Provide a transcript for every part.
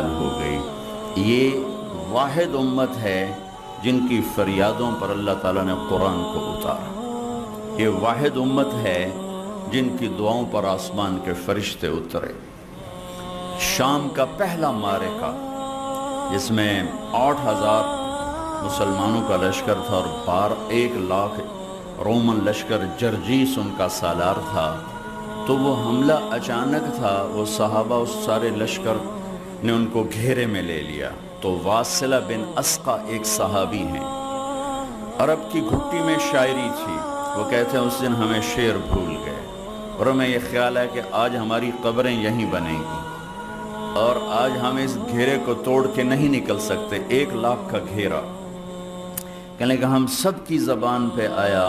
انتقال ہو گئی۔ یہ واحد امت ہے جن کی فریادوں پر اللہ تعالیٰ نے قرآن کو اتارا۔ یہ واحد امت ہے جن کی دعاؤں پر آسمان کے فرشتے اترے۔ شام کا پہلا معرکہ جس میں 8,000 مسلمانوں کا لشکر تھا اور 1,00,000 رومن لشکر جرجیس ان کا سالار تھا، تو وہ حملہ اچانک تھا۔ وہ صحابہ اس سارے لشکر نے ان کو گھیرے میں لے لیا۔ تو واصلہ بن اسقع ایک صحابی ہیں، عرب کی گھٹی میں شاعری تھی، وہ کہتے ہیں اس دن ہمیں شعر بھول گئے اور ہمیں یہ خیال ہے کہ آج ہماری قبریں یہیں بنیں گی اور آج ہم اس گھیرے کو توڑ کے نہیں نکل سکتے۔ 1,00,000 کا گھیرا، کہنے کہ ہم سب کی زبان پہ آیا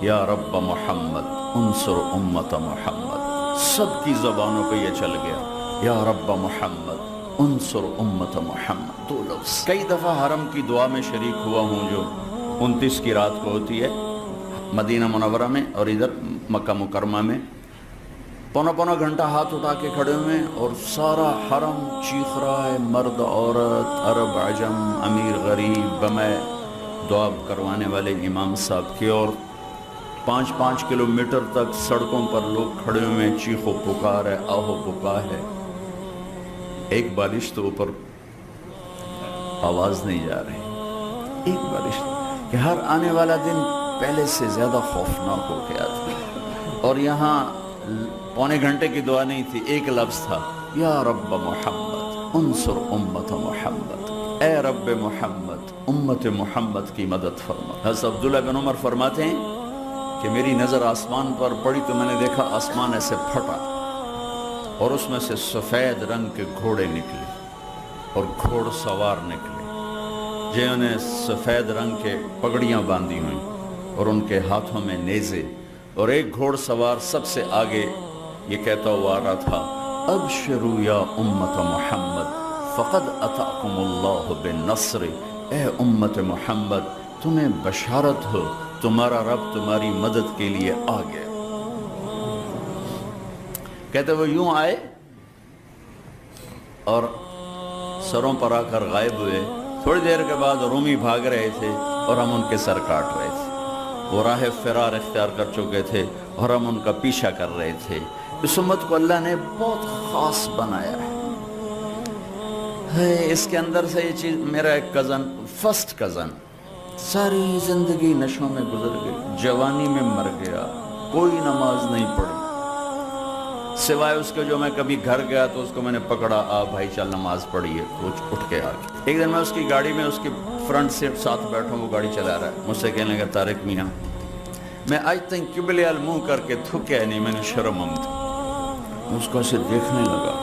یا رب محمد انصر امت محمد، سب کی زبانوں پہ یہ چل گیا یا رب محمد انصر امت محمد، 2 لفظ۔ کئی دفعہ حرم کی دعا میں شریک ہوا ہوں جو 29 کی رات کو ہوتی ہے مدینہ منورہ میں اور ادھر مکہ مکرمہ میں، پونا گھنٹہ ہاتھ اٹھا کے کھڑے ہوئے اور سارا حرم چیخ رہا ہے، مرد عورت عرب عجم امیر غریب بمے دعا کروانے والے امام صاحب کے، اور 5 کلومیٹر تک سڑکوں پر لوگ کھڑے ہوئے، چیخ و پکار ہے، آہ و بکا ہے۔ ایک بارش تو اوپر آواز نہیں جا رہی، ایک بارش کہ ہر آنے والا دن پہلے سے زیادہ خوفناک ہو گیا تھا، اور یہاں پونے گھنٹے کی دعا نہیں تھی، ایک لفظ تھا یا رب محمد انصر امت محمد، اے رب محمد امت محمد کی مدد فرما۔ حضرت عبداللہ بن عمر فرماتے ہیں کہ میری نظر آسمان پر پڑی تو میں نے دیکھا آسمان ایسے پھٹا اور اس میں سے سفید رنگ کے گھوڑے نکلے اور گھوڑ سوار نکلے جنہوں نے سفید رنگ کے پگڑیاں باندھی ہوئیں اور ان کے ہاتھوں میں نیزے، اور ایک گھوڑ سوار سب سے آگے یہ کہتا ہوا آ رہا تھا ابشروا یا امت محمد فقد اتاکم اللہ بالنصر، اے امت محمد تمہیں بشارت ہو، تمہارا رب تمہاری مدد کے لیے آ گیا۔ کہتے وہ یوں آئے اور سروں پر آ کر غائب ہوئے، تھوڑی دیر کے بعد رومی بھاگ رہے تھے اور ہم ان کے سر کاٹ رہے تھے، وہ راہ فرار اختیار کر چکے تھے اور ہم ان کا پیچھا کر رہے تھے۔ اس امت کو اللہ نے بہت خاص بنایا ہے۔ اس کے اندر سے یہ چیز، میرا ایک کزن، فرسٹ کزن، ساری زندگی نشوں میں گزر گئی، جوانی میں مر گیا، کوئی نماز نہیں پڑھی سوائے اس کے جو میں کبھی گھر گیا تو اس کو میں نے پکڑا، آ بھائی چل نماز پڑھیے، اٹھ کے آ گیا۔ ایک دن میں اس کی گاڑی میں اس کی فرنٹ سیٹ ساتھ بیٹھا ہوں، وہ گاڑی چلا رہا ہے، مجھ سے کہنے لگا طارق میاں میں آج تک قبلے منہ کر کے تھکیا نہیں، میں نے شرم آمد۔ اس کو اسے دیکھنے لگا،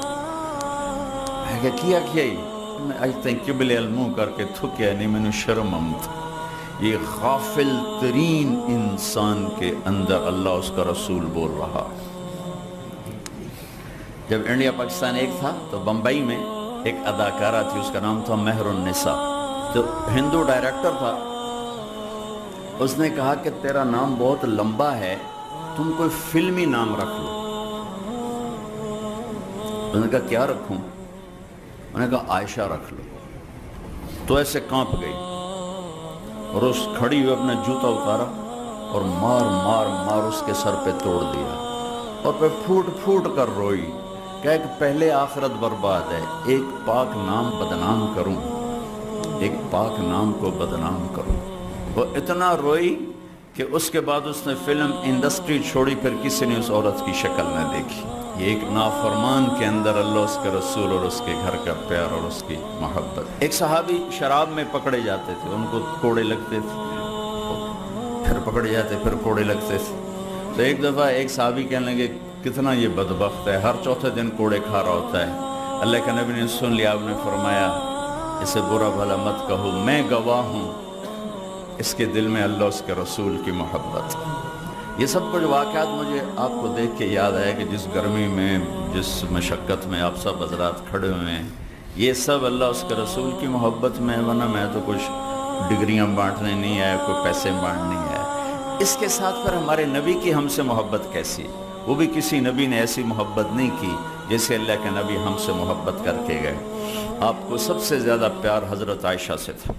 میں کہا کیا ہی میں آج تک قبلے منہ کر کے تھکیا نہیں، میں نے شرم آمد۔ یہ غافل ترین انسان کے اندر اللہ اس کا رسول بول رہا۔ جب انڈیا پاکستان ایک تھا تو بمبئی میں ایک اداکارہ تھی، اس کا نام تھا مہر النساء، جو ہندو ڈائریکٹر تھا۔ اس نے کہا کہ تیرا نام بہت لمبا ہے، تم کوئی فلمی نام رکھ لو۔ اس نے کہا کیا رکھوں؟ میں نے کہا عائشہ رکھ لو۔ تو ایسے کانپ گئی اور اس کھڑی ہوئے اپنا جوتا اتارا اور مار مار مار اس کے سر پہ توڑ دیا اور پھر پھوٹ پھوٹ کر روئی کہ پہلے آخرت برباد ہے، ایک پاک نام بدنام کروں، ایک پاک نام کو بدنام کروں۔ وہ اتنا روئی کہ اس کے بعد اس نے فلم انڈسٹری چھوڑی، پھر کسی نے اس عورت کی شکل نہ دیکھی۔ یہ ایک نافرمان کے اندر اللہ، اس کے رسول اور اس کے گھر کا پیار اور اس کی محبت۔ ایک صحابی شراب میں پکڑے جاتے تھے، ان کو کوڑے لگتے تھے، پھر پکڑے جاتے پھر کوڑے لگتے تھے۔ تو ایک دفعہ ایک صحابی کہنے لگے کتنا یہ بدبخت ہے، ہر چوتھے دن کوڑے کھا رہا ہوتا ہے۔ اللہ کے نبی نے سن لیا، آپ نے فرمایا اسے برا بھلا مت کہو، میں گواہ ہوں اس کے دل میں اللہ اس کے رسول کی محبت۔ یہ سب کچھ واقعات مجھے آپ کو دیکھ کے یاد آیا کہ جس گرمی میں، جس مشقت میں آپ سب حضرات کھڑے ہوئے ہیں، یہ سب اللہ اس کے رسول کی محبت میں، ورنہ میں تو کچھ ڈگریاں بانٹنے نہیں آیا، کوئی پیسے بانٹنے نہیں آیا۔ اس کے ساتھ پھر ہمارے نبی کی ہم سے محبت کیسی؟ وہ بھی کسی نبی نے ایسی محبت نہیں کی جیسے اللہ کے نبی ہم سے محبت کر کے گئے۔ آپ کو سب سے زیادہ پیار حضرت عائشہ سے تھا.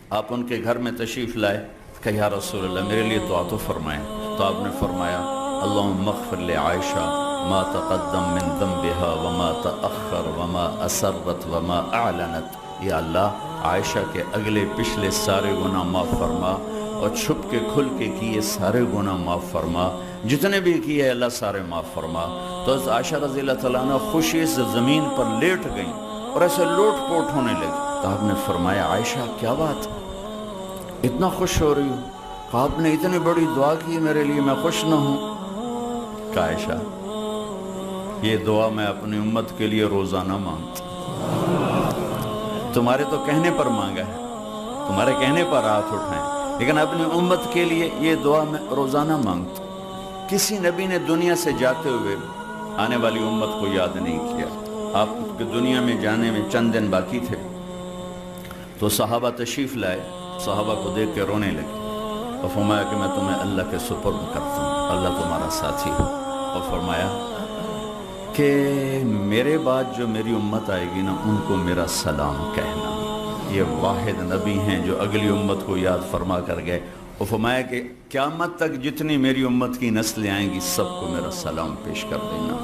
آپ ان کے گھر میں تشریف لائے کہ یا رسول اللہ میرے لیے دعا تو فرمائیں. تو آپ نے فرمایا اللہم اغفر لعائشہ ما تقدم من ذنبها وما تأخر وما اسرت وما اعلنت. یا اللہ عائشہ کے اگلے پچھلے سارے گناہ معاف فرما اور چھپ کے کھل کے کیے سارے گناہ معاف فرما, جتنے بھی کیے اللہ سارے معاف فرما. تو حضرت عائشہ رضی اللہ تعالیٰ عنہ خوشی سے زمین پر لیٹ گئیں اور ایسے لوٹ پوٹ ہونے لگی. تو آپ نے فرمایا عائشہ کیا بات, اتنا خوش ہو رہی ہو؟ آپ نے اتنی بڑی دعا کی میرے لیے, میں خوش نہ ہوں؟ کہ عائشہ یہ دعا میں اپنی امت کے لیے روزانہ مانگتا ہوں. تمہارے تو کہنے پر مانگا ہے, تمہارے کہنے پر ہاتھ اٹھائیں, لیکن اپنی امت کے لیے یہ دعا میں روزانہ مانگتا ہوں. کسی نبی نے دنیا سے جاتے ہوئے آنے والی امت کو یاد نہیں کیا. آپ کے دنیا میں جانے میں چند دن باقی تھے تو صحابہ تشریف لائے, صحابہ کو دیکھ کے رونے لگے اور فرمایا کہ میں تمہیں اللہ کے سپرد کرتا ہوں, اللہ تمہارا ساتھی ہو. اور فرمایا کہ میرے بعد جو میری امت آئے گی نا ان کو میرا سلام کہنا. یہ واحد نبی ہیں جو اگلی امت کو یاد فرما کر گئے. اور فرمایا کہ قیامت تک جتنی میری امت کی نسلیں آئیں گی سب کو میرا سلام پیش کر دینا.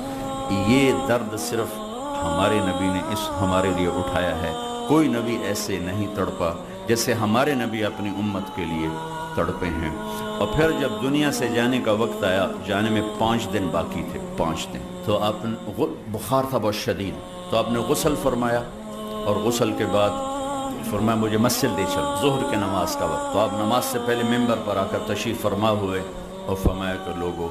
یہ درد صرف ہمارے نبی نے ہمارے لیے اٹھایا ہے. کوئی نبی ایسے نہیں تڑپا جیسے ہمارے نبی اپنی امت کے لیے تڑپے ہیں. اور پھر جب دنیا سے جانے کا وقت آیا, جانے میں 5 دن باقی تھے, 5 دن, تو آپ نے بخار تھا بہت شدید, تو آپ نے غسل فرمایا اور غسل کے بعد فرمایا مجھے مسجد لے چلو, ظہر کے نماز کا وقت. تو آپ نماز سے پہلے ممبر پر آ کر تشریف فرما ہوئے اور فرمایا کہ لوگوں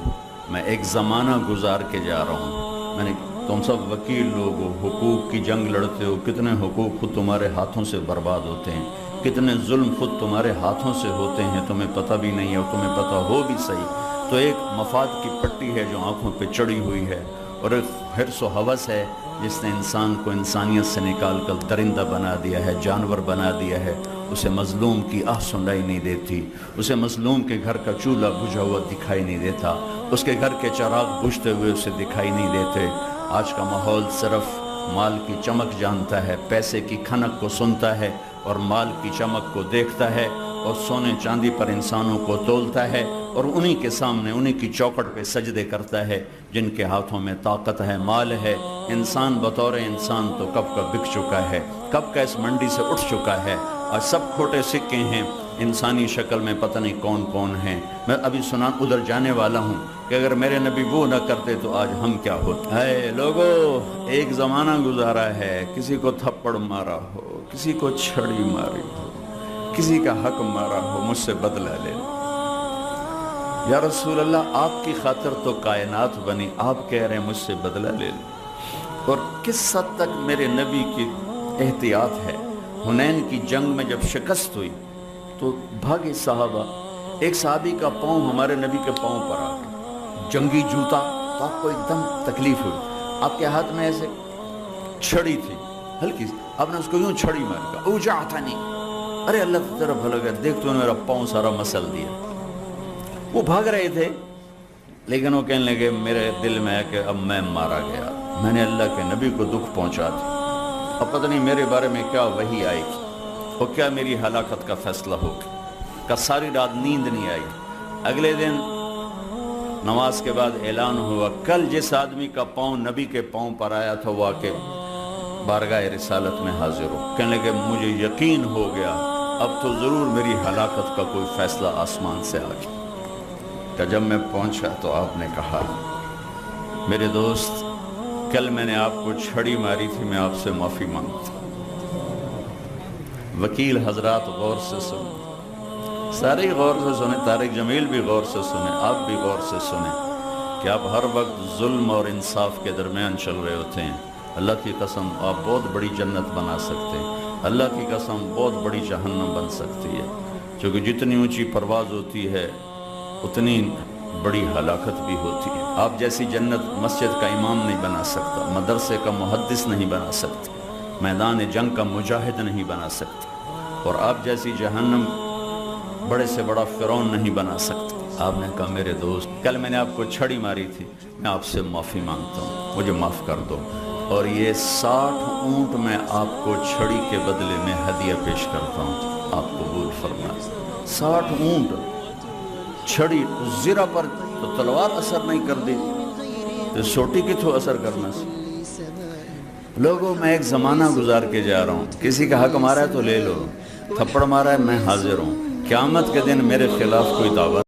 میں ایک زمانہ گزار کے جا رہا ہوں. میں نے تم سب وکیل لوگ ہو, حقوق کی جنگ لڑتے ہو, کتنے حقوق خود تمہارے ہاتھوں سے برباد ہوتے ہیں, کتنے ظلم خود تمہارے ہاتھوں سے ہوتے ہیں, تمہیں پتہ بھی نہیں ہے اور تمہیں پتہ ہو بھی صحیح. تو ایک مفاد کی پٹی ہے جو آنکھوں پہ چڑھی ہوئی ہے, اور ایک حرص و ہوس ہے جس نے انسان کو انسانیت سے نکال کر درندہ بنا دیا ہے, جانور بنا دیا ہے. اسے مظلوم کی آہ سنائی نہیں دیتی, اسے مظلوم کے گھر کا چولہا بجھا ہوا دکھائی نہیں دیتا, اس کے گھر کے چراغ بجھتے ہوئے اسے دکھائی نہیں دیتے. آج کا ماحول صرف مال کی چمک جانتا ہے, پیسے کی کھنک کو سنتا ہے اور مال کی چمک کو دیکھتا ہے, اور سونے چاندی پر انسانوں کو تولتا ہے, اور انہی کے سامنے انہی کی چوکھٹ پہ سجدے کرتا ہے جن کے ہاتھوں میں طاقت ہے, مال ہے. انسان بطور انسان تو کب کا بک چکا ہے, کب کا اس منڈی سے اٹھ چکا ہے, اور سب کھوٹے سکے ہیں. انسانی شکل میں پتہ نہیں کون کون ہیں. میں ابھی سنا ادھر جانے والا ہوں کہ اگر میرے نبی وہ نہ کرتے تو آج ہم کیا ہوتے. اے لوگو, ایک زمانہ گزارا ہے, کسی کو تھپڑ مارا ہو, کسی کو چھڑی ماری ہو, کسی کا حق مارا ہو, مجھ سے بدلہ لے لو. یا رسول اللہ آپ کی خاطر تو کائنات بنی, آپ کہہ رہے ہیں مجھ سے بدلہ لے لو. اور کس حد تک میرے نبی کی احتیاط ہے. حنین کی جنگ میں جب شکست ہوئی تو بھاگے صحابہ. ایک صحابی کا پاؤں ہمارے نبی کے پاؤں پر آ گیا, جنگی جوتا. تو آپ کو ایک دم تکلیف ہوئی, آپ کے ہاتھ میں ایسے چھڑی تھی ہلکی سی, آپ نے اس کو یوں چھڑی ماری, کہا اوجعتنی, ارے اللہ کی طرف بھلا کر دیکھ تو نے میرا پاؤں سارا مسل دیا. وہ بھاگ رہے تھے لیکن وہ کہنے لگے میرے دل میں ہے کہ اب میں مارا گیا, میں نے اللہ کے نبی کو دکھ پہنچا دیا, اب پتہ نہیں میرے بارے میں کیا وحی آئے گی اور کیا میری ہلاکت کا فیصلہ ہوگا. کہ ساری رات نیند نہیں آئی. اگلے دن نماز کے بعد اعلان ہوا کل جس آدمی کا پاؤں نبی کے پاؤں پر آیا تھا وہ آ کے بارگاہ رسالت میں حاضر ہو. کہنے لگے مجھے یقین ہو گیا اب تو ضرور میری ہلاکت کا کوئی فیصلہ آسمان سے آ گیا. کہ جب میں پہنچا تو آپ نے کہا میرے دوست کل میں نے آپ کو چھڑی ماری تھی, میں آپ سے معافی مانگتا ہوں. وکیل حضرات غور سے سنیں, سارے غور سے سنیں, طارق جمیل بھی غور سے سنیں, آپ بھی غور سے سنیں کہ آپ ہر وقت ظلم اور انصاف کے درمیان چل رہے ہوتے ہیں. اللہ کی قسم آپ بہت بڑی جنت بنا سکتے ہیں, اللہ کی قسم بہت بڑی جہنم بن سکتی ہے, کیونکہ جتنی اونچی پرواز ہوتی ہے اتنی بڑی ہلاکت بھی ہوتی ہے. آپ جیسی جنت مسجد کا امام نہیں بنا سکتا, مدرسے کا محدث نہیں بنا سکتا, میدان جنگ کا مجاہد نہیں بنا سکتا, اور آپ جیسی جہنم بڑے سے بڑا فرعون نہیں بنا سکتا. آپ نے کہا میرے دوست کل میں نے آپ کو چھڑی ماری تھی, میں آپ سے معافی مانگتا ہوں, مجھے معاف کر دو. اور یہ 60 اونٹ میں آپ کو چھڑی کے بدلے میں ہدیہ پیش کرتا ہوں، آپ قبول فرمائیں۔ 60 اونٹ چھڑی زرہ پر تو تلوار اثر نہیں کر دی تو سوٹی کتوں اثر کرنا سی۔ لوگوں میں ایک زمانہ گزار کے جا رہا ہوں، کسی کا حق مارا ہے تو لے لو، تھپڑ مارا ہے میں حاضر ہوں، قیامت کے دن میرے خلاف کوئی دعویٰ